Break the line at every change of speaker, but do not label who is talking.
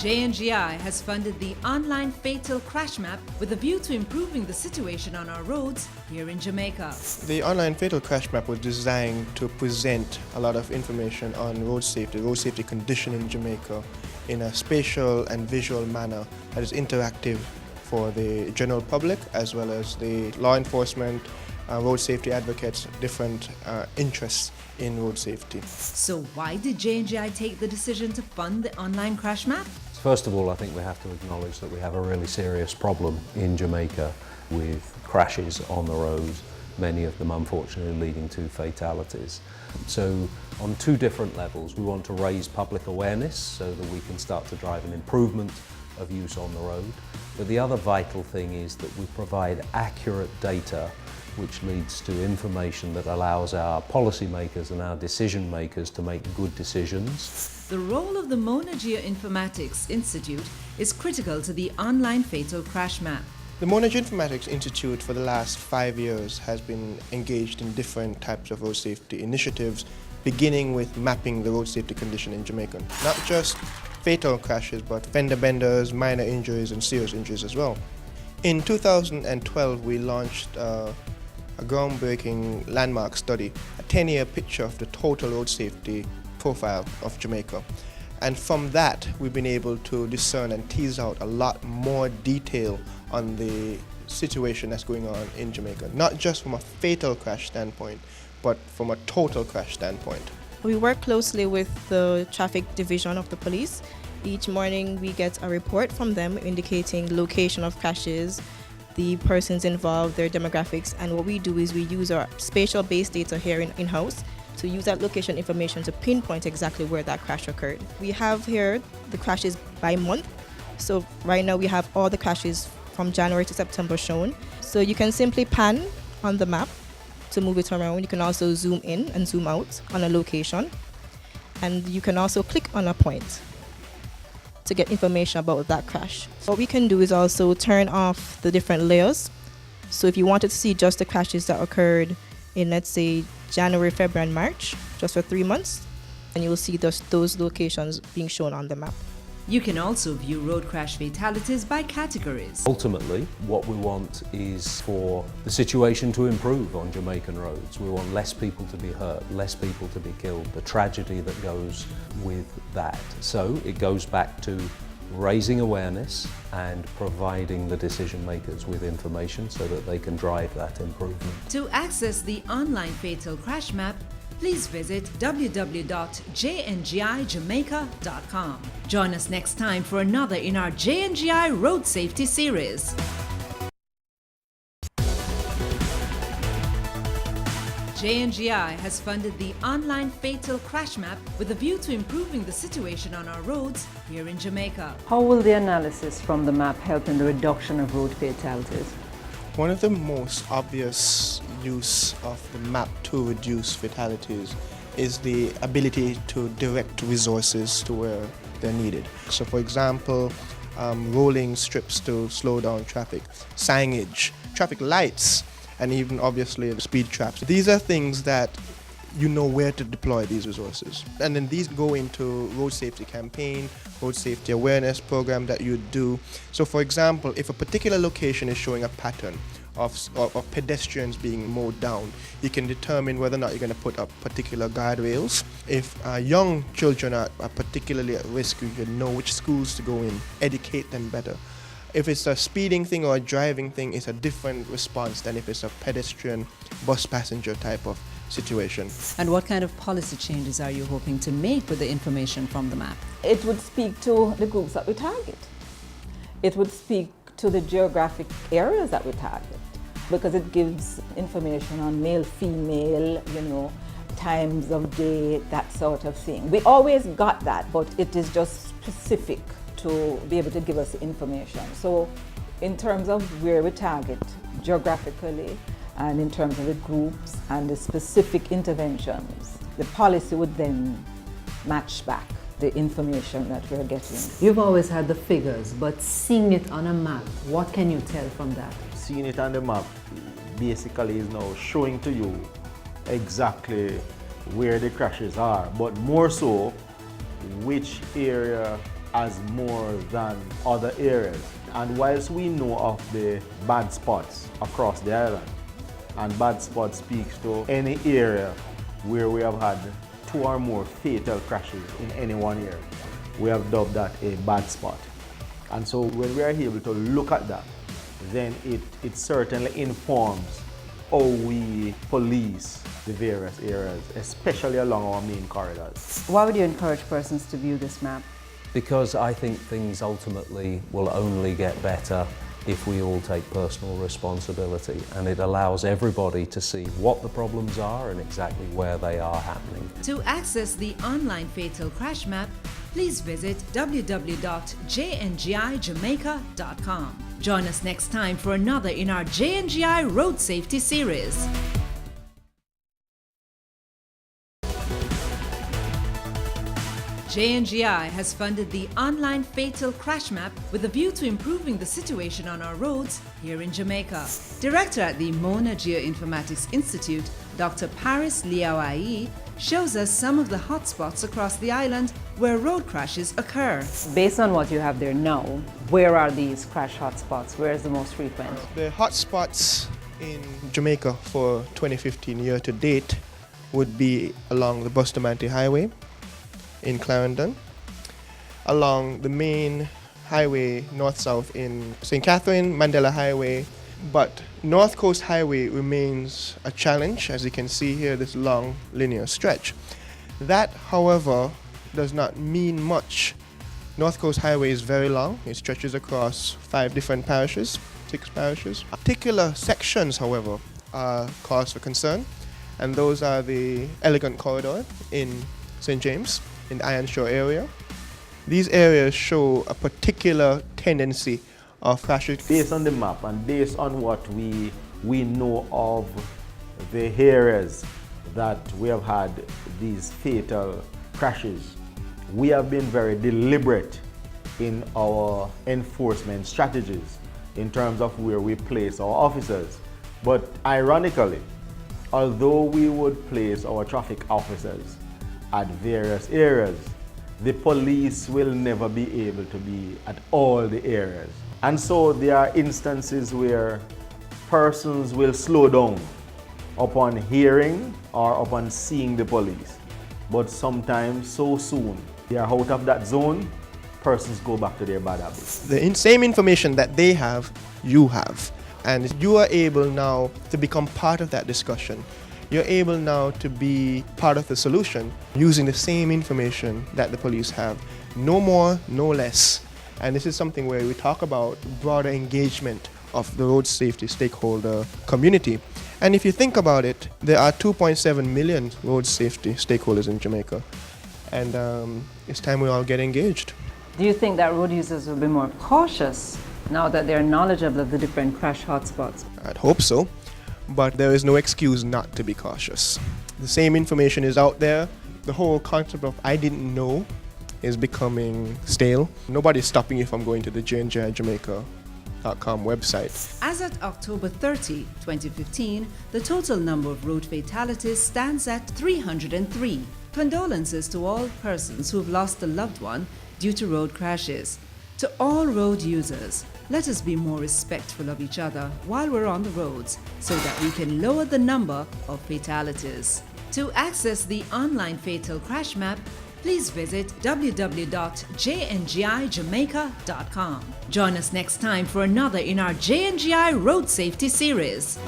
JNGI has funded the online fatal crash map with a view to improving the situation on our roads here in Jamaica.
The online fatal crash map was designed to present a lot of information on road safety condition in Jamaica in a spatial and visual manner that is interactive for the general public as well as the law enforcement, road safety advocates, different interests in road safety.
So why did JNGI take the decision to fund the online crash map?
First of all, I think we have to acknowledge that we have a really serious problem in Jamaica with crashes on the roads, many of them unfortunately leading to fatalities. So on two different levels, we want to raise public awareness so that we can start to drive an improvement of use on the road. But the other vital thing is that we provide accurate data which leads to information that allows our policymakers and our decision makers to make good decisions.
The role of the Mona Geoinformatics Institute is critical to the online fatal crash map.
The Mona Geoinformatics Institute for the last 5 years has been engaged in different types of road safety initiatives, beginning with mapping the road safety condition in Jamaica. Not just fatal crashes, but fender benders, minor injuries and serious injuries as well. In 2012, we launched a groundbreaking landmark study, a 10-year picture of the total road safety profile of Jamaica. And from that, we've been able to discern and tease out a lot more detail on the situation that's going on in Jamaica, not just from a fatal crash standpoint, but from a total crash standpoint.
We work closely with the traffic division of the police. Each morning we get a report from them indicating location of crashes, the persons involved, their demographics, and what we do is we use our spatial-based data here in-house to use that location information to pinpoint exactly where that crash occurred. We have here the crashes by month. So right now we have all the crashes from January to September shown. So you can simply pan on the map to move it around. You can also zoom in and zoom out on a location. And you can also click on a point to get information about that crash. What we can do is also turn off the different layers. So if you wanted to see just the crashes that occurred in, let's say, January, February, and March, just for 3 months, and you'll see those locations being shown on the map.
You can also view road crash fatalities by categories.
Ultimately, what we want is for the situation to improve on Jamaican roads. We want less people to be hurt, less people to be killed, the tragedy that goes with that. So it goes back to raising awareness and providing the decision makers with information so that they can drive that improvement.
To access the online fatal crash map, please visit www.jngijamaica.com. Join us next time for another in our JNGI Road Safety series. JNGI has funded the online fatal crash map with a view to improving the situation on our roads here in Jamaica.
How will the analysis from the map help in the reduction of road fatalities?
One of the most obvious use of the map to reduce fatalities is the ability to direct resources to where they're needed. So for example, rolling strips to slow down traffic, signage, traffic lights, and even obviously the speed traps. These are things that you know where to deploy these resources. And then these go into road safety campaign, road safety awareness program that you do. So for example, if a particular location is showing a pattern of pedestrians being mowed down, you can determine whether or not you're going to put up particular guardrails. If young children are particularly at risk, you can know which schools to go in, educate them better. If it's a speeding thing or a driving thing, it's a different response than if it's a pedestrian, bus passenger type of situation.
And what kind of policy changes are you hoping to make with the information from the map?
It would speak to the groups that we target. It would speak to the geographic areas that we target, because it gives information on male, female, times of day, that sort of thing. We always got that, but it is just specific to be able to give us information. So in terms of where we target geographically and in terms of the groups and the specific interventions, the policy would then match back the information that we're getting.
You've always had the figures, but seeing it on a map, what can you tell from that?
Seeing it on the map basically is now showing to you exactly where the crashes are, but more so which area as more than other areas. And whilst we know of the bad spots across the island, and bad spot speaks to any area where we have had 2 or more fatal crashes in any one area, we have dubbed that a bad spot. And so when we are able to look at that, then it certainly informs how we police the various areas, especially along our main corridors.
Why would you encourage persons to view this map?
Because I think things ultimately will only get better if we all take personal responsibility, and it allows everybody to see what the problems are and exactly where they are happening.
To access the online fatal crash map, please visit www.jngijamaica.com. Join us next time for another in our JNGI Road Safety series. JNGI has funded the online fatal crash map with a view to improving the situation on our roads here in Jamaica. Director at the Mona Geoinformatics Institute, Dr. Paris Liawai, shows us some of the hotspots across the island where road crashes occur.
Based on what you have there now, where are these crash hotspots? Where is the most frequent?
The hotspots in Jamaica for 2015 year to date would be along the Bustamante Highway in Clarendon, along the main highway north-south in St. Catherine, Mandela Highway, but North Coast Highway remains a challenge, as you can see here, this long linear stretch. That, however, does not mean much. North Coast Highway is very long. It stretches across 5 different parishes, 6 parishes. Particular sections, however, are cause for concern, and those are the Elegant Corridor in St. James, in the Iron Shore area. These areas show a particular tendency of crashes.
Based on the map and based on what we know of the areas that we have had these fatal crashes, we have been very deliberate in our enforcement strategies in terms of where we place our officers. But ironically, although we would place our traffic officers at various areas, the police will never be able to be at all the areas. And so there are instances where persons will slow down upon hearing or upon seeing the police. But sometimes so soon they are out of that zone, persons go back to their bad habits.
The same information that they have, you have. And you are able now to become part of that discussion. You're able now to be part of the solution using the same information that the police have. No more, no less. And this is something where we talk about broader engagement of the road safety stakeholder community. And if you think about it, there are 2.7 million road safety stakeholders in Jamaica. And it's time we all get engaged.
Do you think that road users will be more cautious now that they're knowledgeable of the different crash hotspots?
I'd hope so. But there is no excuse not to be cautious. The same information is out there. The whole concept of I didn't know is becoming stale. Nobody's stopping you from going to the JNGIJamaica.com website.
As at October 30, 2015, the total number of road fatalities stands at 303. Condolences to all persons who have lost a loved one due to road crashes. To all road users, let us be more respectful of each other while we're on the roads so that we can lower the number of fatalities. To access the online fatal crash map, please visit www.jngijamaica.com. Join us next time for another in our JNGI Road Safety series.